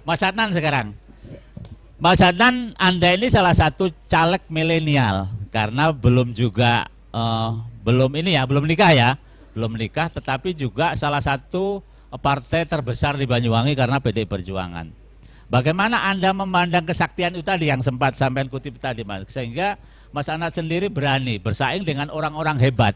Mas Adnan sekarang. Mas Adnan, Anda ini salah satu caleg milenial karena belum juga belum nikah ya, belum nikah, tetapi juga salah satu partai terbesar di Banyuwangi karena PDI Perjuangan. Bagaimana Anda memandang kesaktian itu tadi yang sempat sampai kutip tadi, Mas, sehingga Mas Adnan sendiri berani bersaing dengan orang-orang hebat,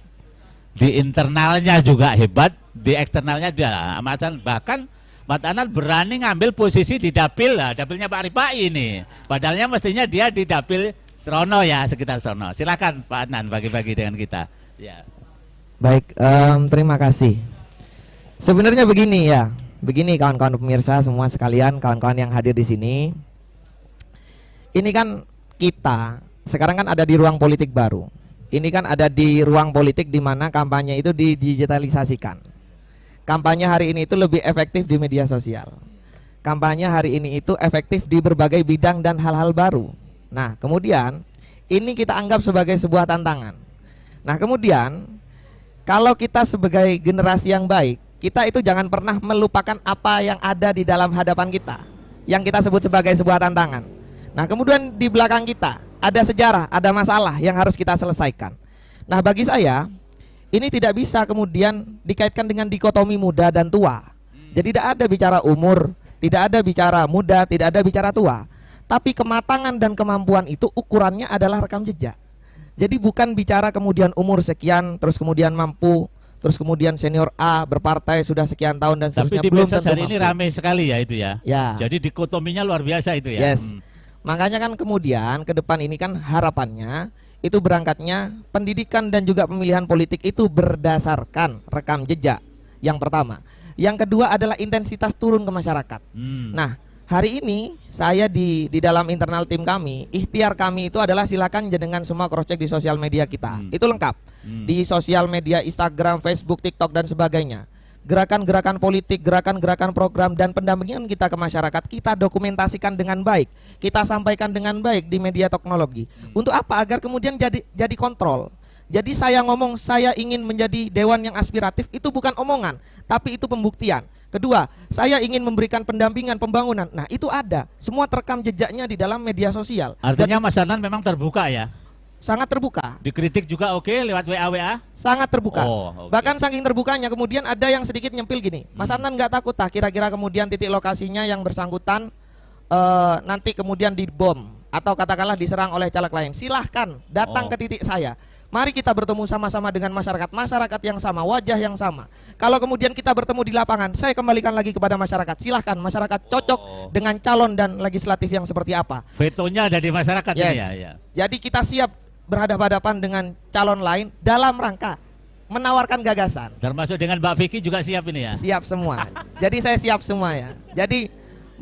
di internalnya juga hebat, di eksternalnya dia, bahkan Mas Adnan berani ngambil posisi di dapil lah, dapilnya Pak Ripai ini. Padahalnya mestinya dia di dapil Serono ya, sekitar Serono. Silakan Pak Adnan bagi-bagi dengan kita. Ya. Baik, terima kasih. Sebenarnya begini ya, begini kawan-kawan pemirsa semua sekalian, kawan-kawan yang hadir di sini. Ini kan kita sekarang kan ada di ruang politik baru. Ini kan ada di ruang politik di mana kampanye itu didigitalisasikan. Kampanye hari ini itu lebih efektif di media sosial. Kampanye hari ini itu efektif di berbagai bidang dan hal-hal baru. Nah, kemudian ini kita anggap sebagai sebuah tantangan. Nah, kemudian kalau kita sebagai generasi yang baik, kita itu jangan pernah melupakan apa yang ada di dalam hadapan kita, yang kita sebut sebagai sebuah tantangan. Nah, kemudian di belakang kita ada sejarah, ada masalah yang harus kita selesaikan. Nah, bagi saya ini tidak bisa kemudian dikaitkan dengan dikotomi muda dan tua. Jadi tidak ada bicara umur, tidak ada bicara muda, tidak ada bicara tua. Tapi kematangan dan kemampuan itu ukurannya adalah rekam jejak. Jadi bukan bicara kemudian umur sekian, terus kemudian mampu, terus kemudian senior A berpartai sudah sekian tahun dan seterusnya. Tapi di medsos hari ini ramai sekali ya itu ya. Ya. Jadi dikotominya luar biasa itu ya. Yes. Makanya kan kemudian ke depan ini kan harapannya itu berangkatnya pendidikan dan juga pemilihan politik itu berdasarkan rekam jejak yang pertama. Yang kedua adalah intensitas turun ke masyarakat. Nah, hari ini saya di dalam internal tim kami, ikhtiar kami itu adalah silakan jenengan semua cross check di sosial media kita. Itu lengkap. Di sosial media Instagram, Facebook, TikTok dan sebagainya. Gerakan-gerakan politik, gerakan-gerakan program dan pendampingan kita ke masyarakat kita dokumentasikan dengan baik, kita sampaikan dengan baik di media teknologi. Untuk apa? Agar kemudian jadi kontrol. Jadi saya ngomong saya ingin menjadi dewan yang aspiratif itu bukan omongan, tapi itu pembuktian. Kedua, saya ingin memberikan pendampingan pembangunan. Nah, itu ada. Semua terekam jejaknya di dalam media sosial. Artinya Mas Adnan memang terbuka ya? Sangat terbuka. Dikritik juga oke lewat WA? Sangat terbuka. Okay. Bahkan saking terbukanya kemudian ada yang sedikit nyempil gini. Mas Adnan nggak takut kira-kira kemudian titik lokasinya yang bersangkutan nanti kemudian dibom atau katakanlah diserang oleh caleg lain. Silahkan datang ke titik saya. Mari kita bertemu sama-sama dengan masyarakat yang sama, wajah yang sama. Kalau kemudian kita bertemu di lapangan, saya kembalikan lagi kepada masyarakat. Silahkan masyarakat cocok dengan calon dan legislatif yang seperti apa. Vetonya ada di masyarakat ini ya. Jadi kita siap berhadapan-hadapan dengan calon lain dalam rangka menawarkan gagasan. Termasuk dengan Mbak Vicky juga siap ini ya? Siap semua. Jadi saya siap semua ya. Jadi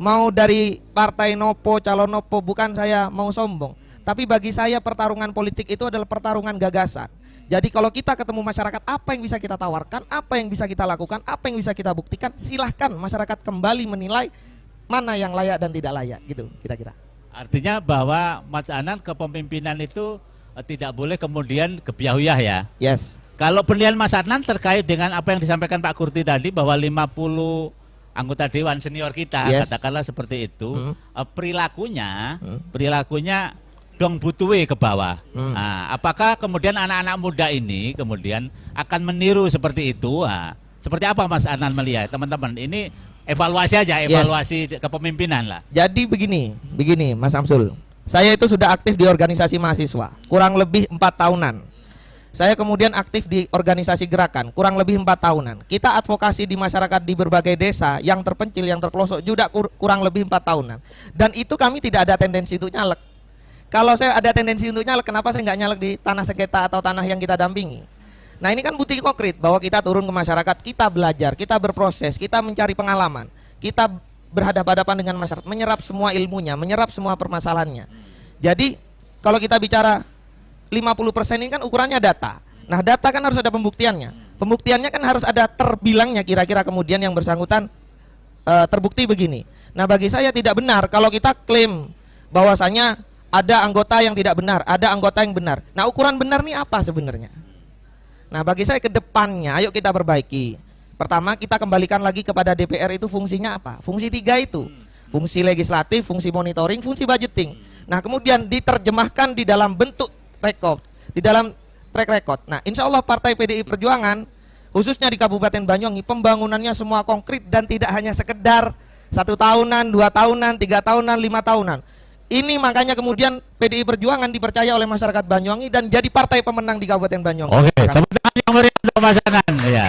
mau dari partai Nopo, calon Nopo, bukan saya mau sombong. Tapi bagi saya pertarungan politik itu adalah pertarungan gagasan. Jadi kalau kita ketemu masyarakat, apa yang bisa kita tawarkan, apa yang bisa kita lakukan, apa yang bisa kita buktikan, silahkan masyarakat kembali menilai mana yang layak dan tidak layak, gitu kira-kira. Artinya bahwa Mas Adnan kepemimpinan itu tidak boleh kemudian kebiahuyah ya? Yes. Kalau penilaian Mas Adnan terkait dengan apa yang disampaikan Pak Kurti tadi bahwa 50 anggota dewan senior kita, katakanlah seperti itu, perilakunya dong butuhe ke bawah. Nah, apakah kemudian anak-anak muda ini kemudian akan meniru seperti itu? Nah, seperti apa Mas Adnan melihat teman-teman? Ini evaluasi aja, evaluasi kepemimpinan lah. Jadi begini Mas Samsul. Saya itu sudah aktif di organisasi mahasiswa, kurang lebih 4 tahunan. Saya kemudian aktif di organisasi gerakan, kurang lebih 4 tahunan. Kita advokasi di masyarakat di berbagai desa yang terpencil, yang terpelosok juga kurang lebih 4 tahunan. Dan itu kami tidak ada tendensi untuk nyalek. Kalau saya ada tendensi untuk nyalek, kenapa saya nggak nyalek di tanah sengketa atau tanah yang kita dampingi? Nah, ini kan bukti konkret bahwa kita turun ke masyarakat, kita belajar, kita berproses, kita mencari pengalaman, kita berhadapan-hadapan dengan masyarakat, menyerap semua ilmunya, menyerap semua permasalahannya. Jadi kalau kita bicara 50% ini kan ukurannya data. Nah, data kan harus ada pembuktiannya. Pembuktiannya kan harus ada terbilangnya, kira-kira kemudian yang bersangkutan terbukti begini. Nah, bagi saya tidak benar kalau kita klaim bahwasanya ada anggota yang tidak benar, ada anggota yang benar. Nah, ukuran benar nih apa sebenarnya? Nah, bagi saya ke depannya ayo kita perbaiki. Pertama, kita kembalikan lagi kepada DPR itu fungsinya apa? Fungsi 3 itu. fungsi legislatif, fungsi monitoring, fungsi budgeting. Nah, kemudian diterjemahkan di dalam bentuk record, di dalam track record. Nah, insya Allah Partai PDI Perjuangan, khususnya di Kabupaten Banyuwangi, pembangunannya semua konkret dan tidak hanya sekedar 1 tahunan, 2 tahunan, 3 tahunan, 5 tahunan. Ini makanya kemudian PDI Perjuangan dipercaya oleh masyarakat Banyuwangi dan jadi partai pemenang di Kabupaten Banyuwangi. Oke, tepuk tangan yang meriah untuk Mas Anan. Ya.